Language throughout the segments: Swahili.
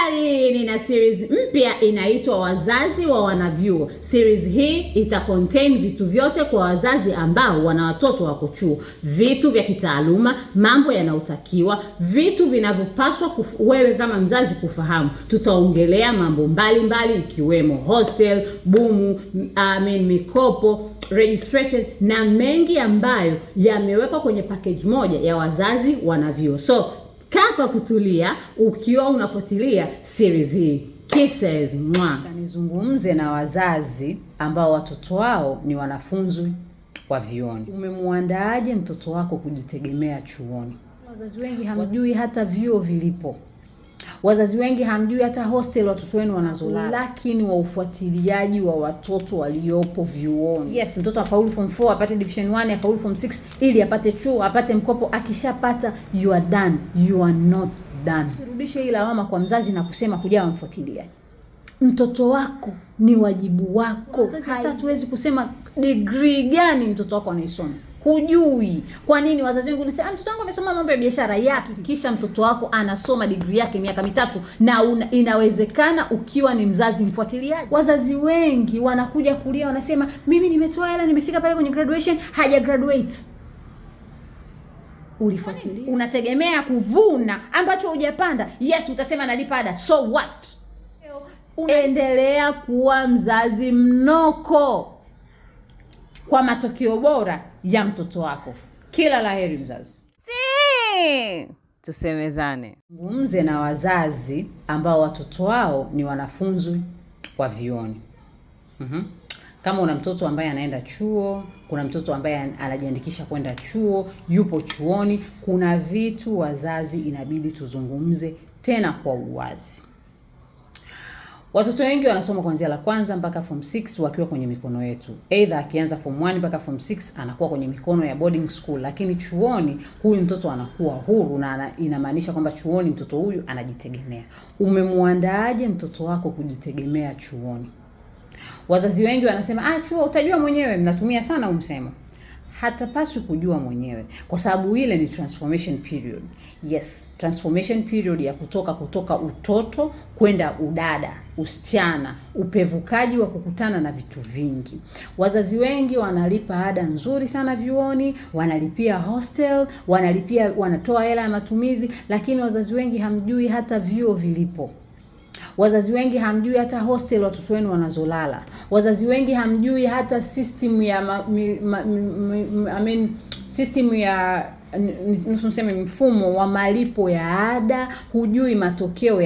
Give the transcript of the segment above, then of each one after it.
Habari, nina series mpya inaitwa Wazazi wa Wanavyuo. Series hii ita contain vitu vyote kwa wazazi ambao wana watoto wako chuo. Vitu vya kitaaluma, mambo yanayotakiwa, vitu vinavyopaswa wewe kama mzazi kufahamu. Tutaongelea mambo mbalimbali ikiwemo hostel, bumu, mikopo, registration na mengi ambayo yamewekwa kwenye package moja ya Wazazi Wanavyuo. So kaa kwa kutulia ukiwa unafuatilia series hii. Kisses mwa. Nizungumze na wazazi ambao watoto wao ni wanafunzi wa vyuoni. Umemuandaaje mtoto wako kujitegemea chuoni? Wazazi wengi hamjui hata vyuo vilipo. Wazazi wengi hamjui hata hostel watoto wenu wanazolala. Lakini wa ufuatiliaji wa watoto waliopo vyuoni. Yes, mtoto afaulu form 4, apate division 1, afaulu form 6 ili apate chuo, apate mkopo. Akishapata, you are done. You are not done. Usirudishe hii lawama kwa mzazi na kusema kujawa mfuatiliaji. Mtoto wako ni wajibu wako. Sasa hata tuwezi kusema degree gani mtoto wako anaisoma. Hujui. Kwa nini wazazi wengi wanasema mtoto wangu amesoma mambo ya biashara yake? Kisha mtoto wako anasoma degree yake miaka 3 na inawezekana ukiwa ni mzazi mfuatiliaji. Wazazi wengi wanakuja kulia wanasema mimi nimetoa hela nimefika pale kwenye graduation haja graduate. Ulifuatilia? Unategemea kuvuna ambacho hujapanda. Yes, utasema nalipa ada. So what? Endelea kuwa mzazi mnoko kwa matokeo bora ya mtoto wako. Kila laheri mzazi. Tusemezane. Zungumze na wazazi ambao watoto wao ni wanafunzi wa vyuoni. Kama una mtoto ambaye anaenda chuo, kuna mtoto ambaye anajiandikisha kwenda chuo, yupo chuoni, kuna vitu wazazi inabidi tuzungumze tena kwa uwazi. Watoto wengi wanasoma kuanzia la kwanza mpaka form 6 wakiwa kwenye mikono yetu. Either akianza form 1 mpaka form 6 anakuwa kwenye mikono ya boarding school, lakini chuoni huyu mtoto anakuwa huru na inamaanisha kwamba chuoni mtoto huyu anajitegemea. Umemuandaaje mtoto wako kujitegemea chuoni? Wazazi wengi wanasema chuo utajua mwenyewe, mnatumia sana umsemo. Hatapaswi kujua mwenyewe kwa sababu ile ni transformation period. Yes, transformation period ya kutoka utoto kwenda udada, usichana, upevukaji wa kukutana na vitu vingi. Wazazi wengi wanalipa ada nzuri sana vyuoni, wanalipia hostel, wanatoa hela ya matumizi, lakini wazazi wengi hamjui hata vyuo vilipo. Wazazi wengi hamjui hata hostel watoto wenu wanazolala. Wazazi wengi hamjui hata system ya mfumo wa malipo ya ada. Hujui matokeo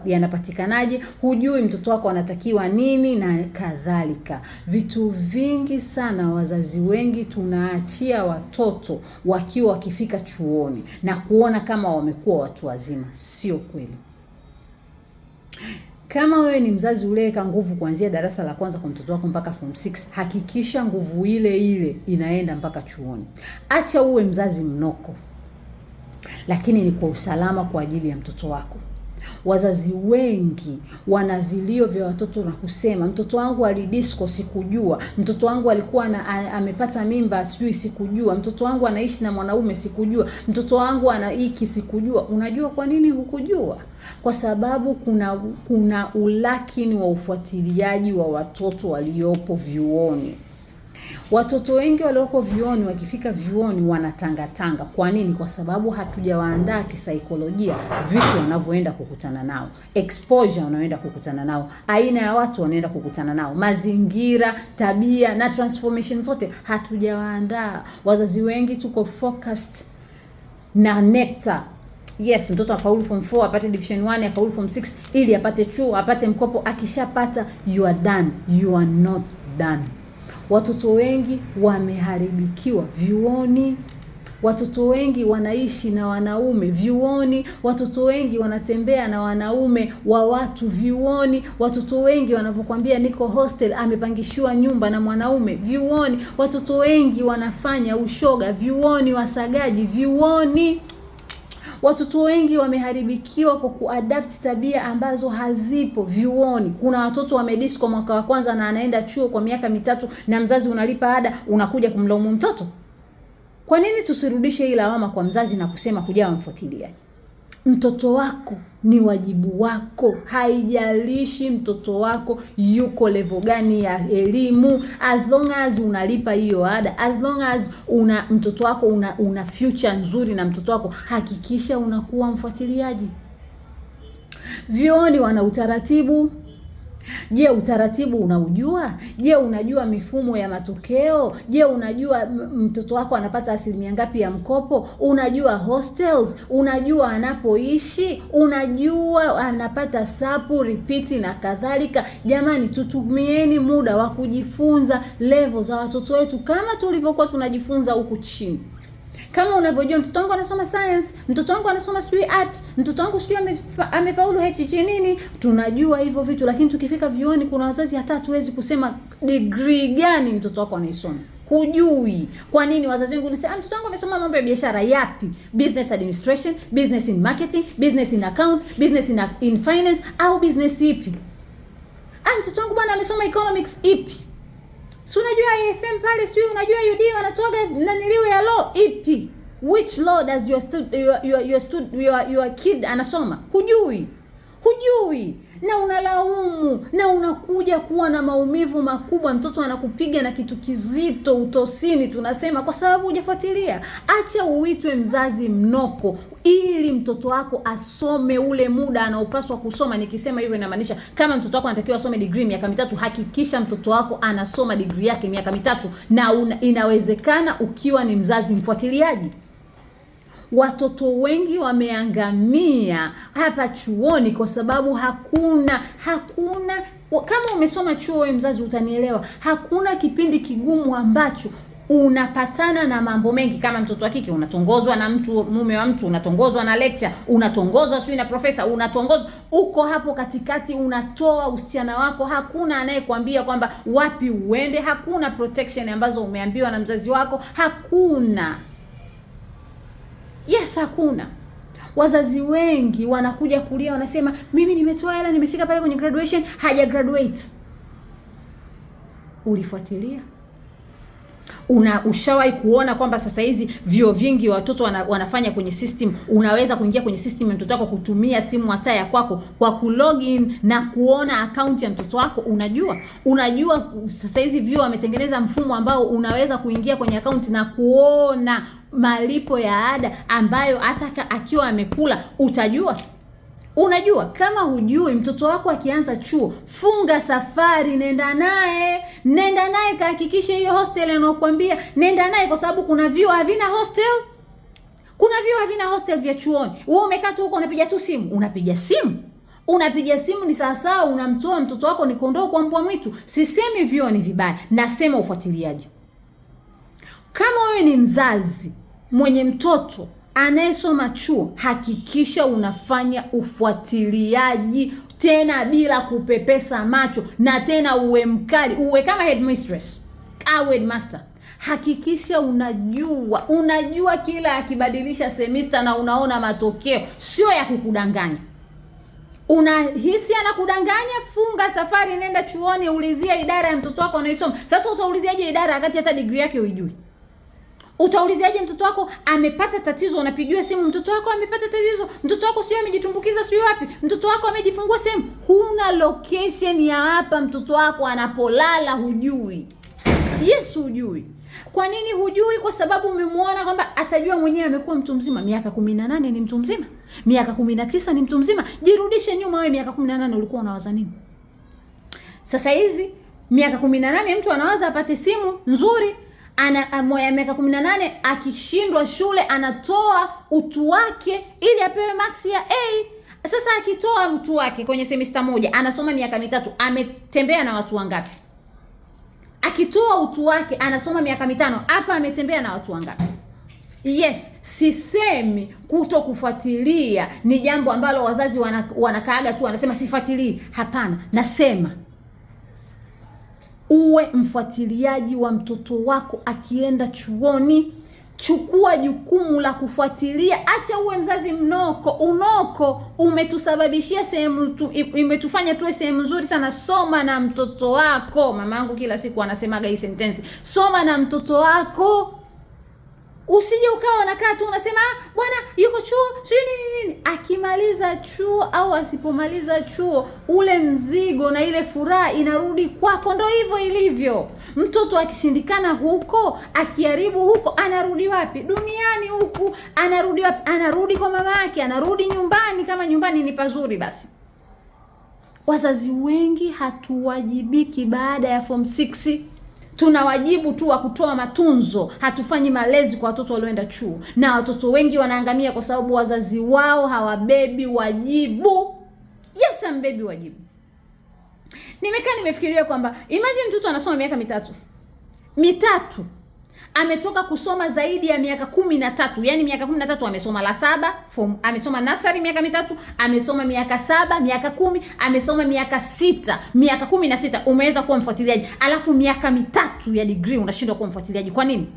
yanapatikanaje, hujui mtoto wako anatakiwa nini na kadhalika. Vitu vingi sana wazazi wengi tunaachia watoto wakiwa wakifika chuoni na kuona kama wamekuwa watu wazima. Sio kweli. Kama wewe ni mzazi uliyeweka nguvu kuanzia darasa la kwanza kwa mtoto wako mpaka form 6, hakikisha nguvu ile inaenda mpaka chuoni. Acha uwe mzazi mnoko, lakini ni kwa usalama kwa ajili ya mtoto wako. Wazazi wengi wana vilio vya watoto na kusema mtoto wangu alidisco sikujua, mtoto wangu alikuwa amepata mimba sijui sikujua, mtoto wangu anaishi na mwanaume sikujua, mtoto wangu ana hiki sikujua. Unajua kwa nini hukujua? Kwa sababu kuna ulakini wa ufuatiliaji wa watoto waliopo vyuoni. Watoto wengi walioko vyuoni wakifika vyuoni wanatangatanga. Kwa nini? Kwa sababu hatujawaandaa kisaikolojia vitu wanavyoenda kukutana nao, exposure wanaoenda kukutana nao, aina ya watu wanaenda kukutana nao, mazingira, tabia na transformation zote hatujawaandaa. Wazazi wengi tuko focused na nectar. Yes, mtoto afaulu form 4, apate division 1, afaulu form 6 ili apate chuo, apate mkopo. Akishapata, you are done. You are not done. Watoto wengi wameharibikiwa vyuoni. Watoto wengi wanaishi na wanaume vyuoni. Watoto wengi wanatembea na wanaume wa watu vyuoni. Watoto wengi wanavyokuambia niko hostel, amepangishiwa nyumba na mwanaume vyuoni. Watoto wengi wanafanya ushoga vyuoni, wasagaji vyuoni. Watoto wengi wameharibikiwa kwa kuadapt tabia ambazo hazipo vyuoni. Kuna watoto wamedisco mwaka wa kwanza na anaenda chuo kwa miaka 3 na mzazi unalipa ada, unakuja kumlaumu mtoto. Kwa nini tusirudishe hii lawama kwa mzazi na kusema kujawa mfuatiliaji? Mtoto wako ni wajibu wako, haijalishi mtoto wako yuko level gani ya elimu, as long as unalipa hiyo ada, as long as mtoto wako una future nzuri na mtoto wako, hakikisha unakuwa mfuatiliaji. Vyuoni wana utaratibu. Je, utaratibu unaujua? Je, unajua mifumo ya matokeo? Je, unajua mtoto wako anapata asilimia ngapi ya mkopo? Unajua hostels? Unajua anapoishi? Unajua anapata sapu, repeat na kadhalika? Jamani, tutumieni muda wa kujifunza level za watoto wetu kama tulivyokuwa tunajifunza huku chini. Kama unavyojua mtoto wangu anasoma science, mtoto wangu anasoma sijui art, mtoto wangu sijui amefaulu HG nini, tunajua hivyo vitu, lakini tukifika vyuoni kuna wazazi hata hatuwezi kusema degree gani mtoto wako anaisoma. Hujui. Kwa nini wazazi wengi wanasema mtoto wangu amesoma mambo ya biashara? Yapi? Business administration, business in marketing, business in account, business in finance, au business ipi? Mtoto wangu bwana amesoma economics ipi? Si unajua IFM pale, si unajua UD wanatoaga naniliwe ya law ipi? Which law does your kid anasoma? Hujui. Na unalaumu na unakuja kuwa na maumivu makubwa, mtoto anakupiga na kitu kizito utosini, tunasema kwa sababu hujafuatilia. Acha uitwe mzazi mnoko ili mtoto wako asome ule muda anaopaswa kusoma. Nikisema hivyo inamaanisha kama mtoto wako anatakiwa asome degree miaka 3, hakikisha mtoto wako anasoma degree yake miaka 3, na inawezekana ukiwa ni mzazi mfuatiliaji. Watoto wengi wameangamia hapa chuoni kwa sababu hakuna kama umesoma chuo wewe mzazi utanielewa, hakuna kipindi kigumu ambacho unapatana na mambo mengi. Kama mtoto wa kike unatongozwa na mtu, mume wa mtu, unatongozwa na lecture, unatongozwa sio na profesa, unatongozwa uko hapo katikati, unatoa usichana wako, hakuna anayekwambia kwamba wapi uende, hakuna protection ambazo umeambiwa na mzazi wako, hakuna. Yes, hakuna. Wazazi wengi wanakuja kulia wanasema mimi nimetoa hela nimefika pale kwenye graduation haja graduate. Ulifuatilia? Ushawahi kuona kwamba sasa hizi vyuo vingi watoto wanafanya kwenye system, unaweza kuingia kwenye system ya mtoto wako kutumia simu hata ya kwako kwa kulogin na kuona account ya mtoto wako? Unajua sasa hizi vyuo wametengeneza mfumo ambao unaweza kuingia kwenye account na kuona malipo ya ada ambayo hata akiwa amekula utajua. Unajua, kama hujui, mtoto wako akianza chuo, funga safari, nenda naye, kahakikisha hiyo hostel anakuambia, nenda naye, kwa sababu kuna vyuo havina hostel vya chuoni. Wewe umekaa tu huko unapiga tu simu, unapiga simu ni sawa unamtoa mtoto wako ni kondoo kwa mbwa mwitu. Sisemi vyuo ni vibaya, nasema ufuatiliaji. Kama wewe ni mzazi mwenye mtoto anayesoma chuo, hakikisha unafanya ufuatiliaji, tena bila kupepesa macho, na tena uwe mkali, uwe kama headmistress au headmaster. Hakikisha unajua kila akibadilisha semester na unaona matokeo, sio ya kukudanganya. Unahisi anakudanganya, funga safari, nenda chuoni, ulizia idara ya mtoto wako anayesoma. Sasa utauliziaje idara wakati hata degree yake hujui? Utauliziaje mtoto wako amepata tatizo, unapigiwa simu mtoto wako amepata tatizo, mtoto wako sio amejitumbukiza sio wapi, mtoto wako amejifungua sehemu, huna location ya hapa mtoto wako anapolala, hujui. Yes, hujui. Kwa nini hujui? Kwa sababu umemuona kwamba atajua mwenyewe amekuwa mtu mzima. Miaka 18 ni mtu mzima, miaka 19 ni mtu mzima. Jirudishe nyuma, wewe miaka 18 ulikuwa unawaza nini? Sasa hizi miaka 18 mtu anawaza apate simu nzuri. Miaka 18 akishindwa shule anatoa utu wake ili apewe max ya A. Sasa akitoa utu wake kwenye semester moja, anasoma miaka 3, ametembea na watu wangapi? Akitoa utu wake anasoma miaka 5, hapa ametembea na watu wangapi? Yes, sisemi kuto kufuatilia ni jambo ambalo wazazi wanakaaga tu wanasema sifuatilii. Hapana, nasema uwe mfuatiliaji wa mtoto wako akienda chuoni. Chukua jukumu la kufuatilia. Acha uwe mzazi unoko umetusababishia imetufanya tuwe sehemu nzuri sana. Soma na mtoto wako. Mamangu kila siku anasemaga hii sentence, soma na mtoto wako. Usije ukawa unakaa tu unasema bwana yuko chuo sio nini. Akimaliza chuo au asipomaliza chuo, ule mzigo na ile furaha inarudi kwako. Ndio hivyo ilivyo. Mtoto akishindikana huko, akiharibu huko, anarudi wapi? Duniani huku. Anarudi wapi? Anarudi kwa mama yake, anarudi nyumbani, kama nyumbani ni pazuri basi. Wazazi wengi hatuwajibiki baada ya form 6. Tuna wajibu tu wa kutoa matunzo, hatufanyi malezi kwa watoto walioenda chuo. Na watoto wengi wanaangamia kwa sababu wazazi wao hawabebi wajibu. Yes, ambebi wajibu. Nimefikiria kwamba imagine mtoto anasoma miaka mitatu. Ametoka kusoma zaidi ya miaka 13. Yaani miaka 13 amesoma la 7, amesoma nursery miaka 3, amesoma miaka 7, miaka 10, amesoma miaka 6, miaka 16 umeweza kuwa mfuatiliaji. Alafu miaka 3 ya degree unashindwa kuwa mfuatiliaji. Kwa nini?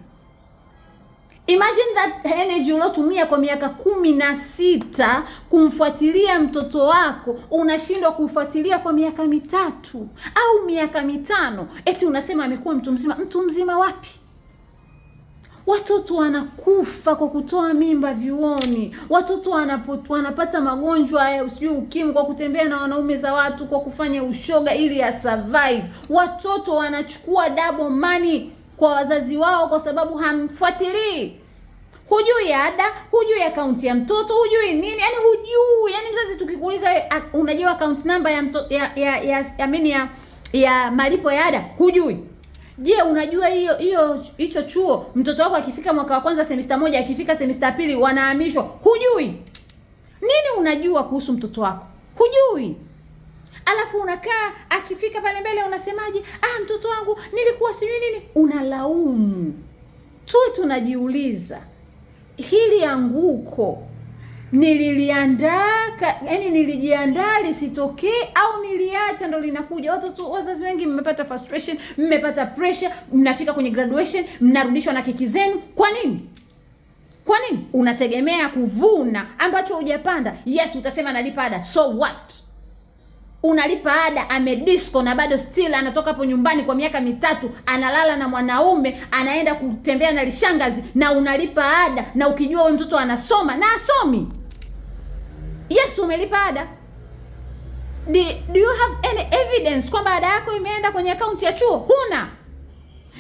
Imagine that energy ulotumia kwa miaka 16 kumfuatilia mtoto wako, unashindwa kufuatilia kwa miaka 3 au miaka 5. Eti unasema amekuwa mtu mzima. Mtu mzima wapi? Watoto wanakufa kwa kutoa mimba vyuoni. Watoto wanapata magonjwa ya ukimwi kwa kutembea na wanaume za watu, kwa kufanya ushoga ili ya survive. Watoto wanachukua double money kwa wazazi wao kwa sababu hamfuatilii. Hujui ada, hujui akaunti ya mtoto, hujui nini, yani hujui. Yani mzazi tukikuuliza unajua account number ya mtoto ya malipo ya ada, hujui. Je, unajua hicho chuo mtoto wako akifika mwaka wa kwanza semester 1, akifika semester 2 wanahamishwa? Hujui. Nini unajua kuhusu mtoto wako? Hujui. Alafu unakaa akifika pale mbele unasemaje? Mtoto wangu nilikuwa sijui nini. Unalaumu. Tunajiuliza, hili anguko nilijiandaa lisitokee au niliacha ndo linakuja? Wazazi wengi mmepata frustration, mmepata pressure, mnafika kwenye graduation, mnarudishwa na keki zenu. Kwa nini? Unategemea kuvuna ambacho hujapanda. Yes, utasema nalipa ada. So what? Unalipa ada, amedisco na bado still anatoka hapo nyumbani kwa miaka 3, analala na mwanaume, anaenda kutembea na lishangazi, na unalipa ada, na ukijua wewe mtoto anasoma na asomi. Yes, umelipa ada. Do you have any evidence kwamba ada yako imeenda kwenye account ya chuo? Huna.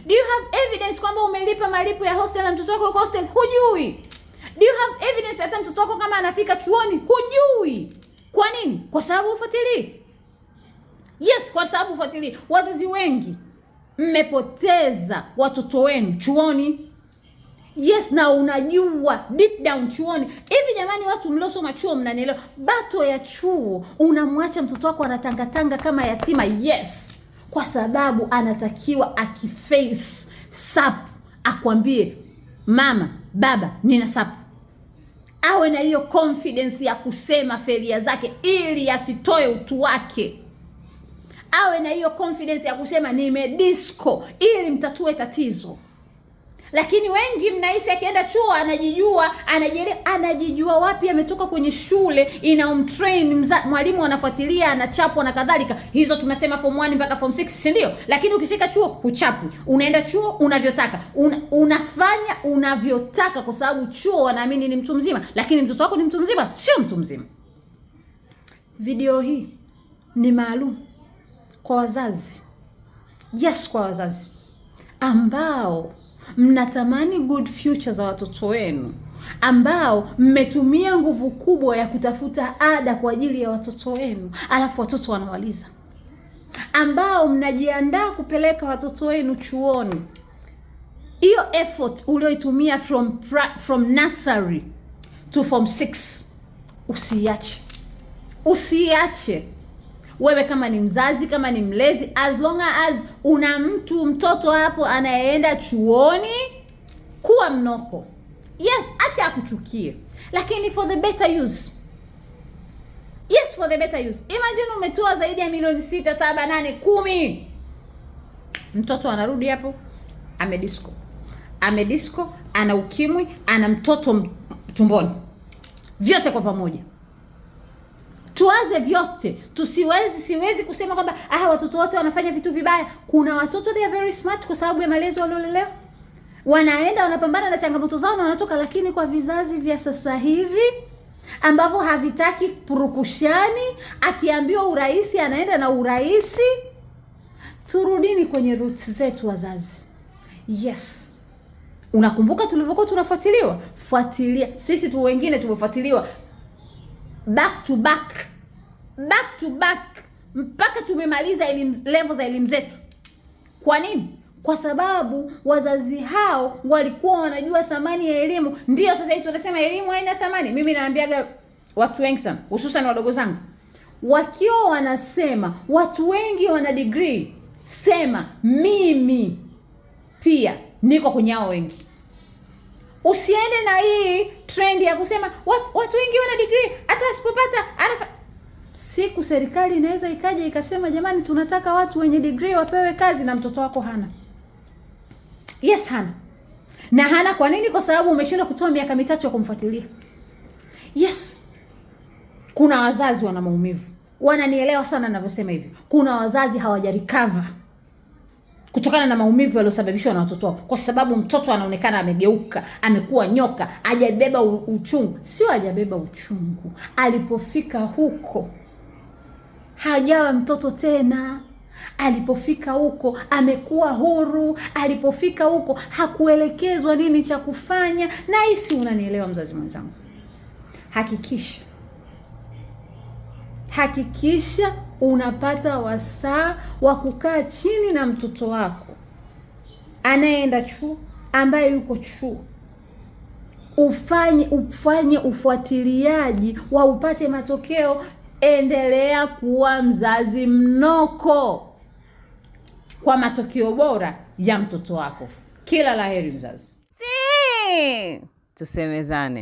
Do you have evidence kwamba umelipa malipo ya hostel na mtoto wako yuko hostel? Hujui. Do you have evidence hata mtoto wako kama anafika chuoni? Hujui. Kwa nini? Kwa sababu ufuatilii. Yes, kwa sababu ufuatilii. Wazazi wengi mmepoteza watoto wenu chuoni. Yes, na unajua deep down chuoni. Hivi jamani, watu mliosoma chuo mnanielewa. Bato ya chuo, unamwacha mtoto wako anatangatanga kama yatima. Yes, kwa sababu anatakiwa akiface SAP, akwambie mama, baba, nina SAP. Awe na hiyo confidence ya kusema failure zake ili asitoe utu wake. Awe na hiyo confidence ya kusema nimedisco ili mtatue tatizo. Lakini wengi mnahisi akienda chuo anajijua wapi? Ametoka kwenye shule inaumtrain, mwalimu anafuatilia, anachapwa na kadhalika. Hizo tunasema form 1 mpaka form 6, si ndio? Lakini ukifika chuo huchapwi. Unaenda chuo unavyotaka. Unafanya unavyotaka kwa sababu chuo wanaamini ni mtu mzima. Lakini mtoto wako ni mtu mzima? Sio mtu mzima. Video hii ni maalum kwa wazazi. Yes, kwa wazazi ambao mnatamani good future za watoto wenu, ambao mmetumia nguvu kubwa ya kutafuta ada kwa ajili ya watoto wenu, alafu watoto wanawaliza, ambao mnajiandaa kupeleka watoto wenu chuoni. Hiyo effort ulioitumia from nursery to form 6 usiache. Wewe kama ni mzazi, kama ni mlezi, as long as una mtoto hapo anayeenda chuoni, kuwa mnoko. Yes, acha akuchukie, lakini for the better use. Yes, for the better use. Imagine umetoa zaidi ya milioni 6, 7, 8, 10. Mtoto anarudi hapo amedisco, ana ukimwi, ana mtoto tumboni. Vyote kwa pamoja. Tuwaze vyote. Siwezi kusema kwamba watoto wote wanafanya vitu vibaya. Kuna watoto they are very smart kwa sababu ya malezi waliolelewa. wanaenda wanapambana na changamoto zao na wanatoka. Lakini kwa vizazi vya sasa hivi ambavyo havitaki purukushani, akiambiwa urais anaenda na urais. Turudini kwenye roots zetu wazazi. Yes. Unakumbuka tulivyokuwa tunafuatiliwa? Fuatilia. Sisi tu wengine tumefuatiliwa back to back mpaka tumemaliza level za elimu zetu. Kwa nini? Kwa sababu wazazi hao walikuwa wanajua thamani ya elimu. Ndio sasa hivi tunasema elimu haina thamani. Mimi naambiaga watu wengi sana, hususan wadogo zangu, wakiwa wanasema watu wengi wana degree, sema mimi pia niko kwenye hao wengi. Usiende na hii trend ya kusema watu wengi wana degree, hata asipopata siku serikali inaweza ikaja ikasema jamani, tunataka watu wenye degree wapewe kazi, na mtoto wako hana. Yes, hana. Na hana kwa nini? Kwa sababu umeshinda kutoa miaka 3 ya kumfuatilia. Yes. Kuna wazazi wana maumivu. Wananielewa sana ninavyosema hivi. Kuna wazazi hawajarecover kutokana na maumivu yaliyosababishwa na watoto wao, kwa sababu mtoto anaonekana amegeuka, amekuwa nyoka, hajabeba uchungu. Sio hajabeba uchungu. Alipofika huko hajawa mtoto tena. Alipofika huko amekuwa huru. Alipofika huko hakuelekezwa nini cha kufanya. Na hisi unanielewa mzazi mwenzangu. Hakikisha unapata wasaa wa kukaa chini na mtoto wako anayeenda chuo, ambaye yuko chuo. Ufanye ufuatiliaji wa upate matokeo. Endelea kuwa mzazi mnoko kwa matokeo bora ya mtoto wako. Kila laheri mzazi. Tusemezane.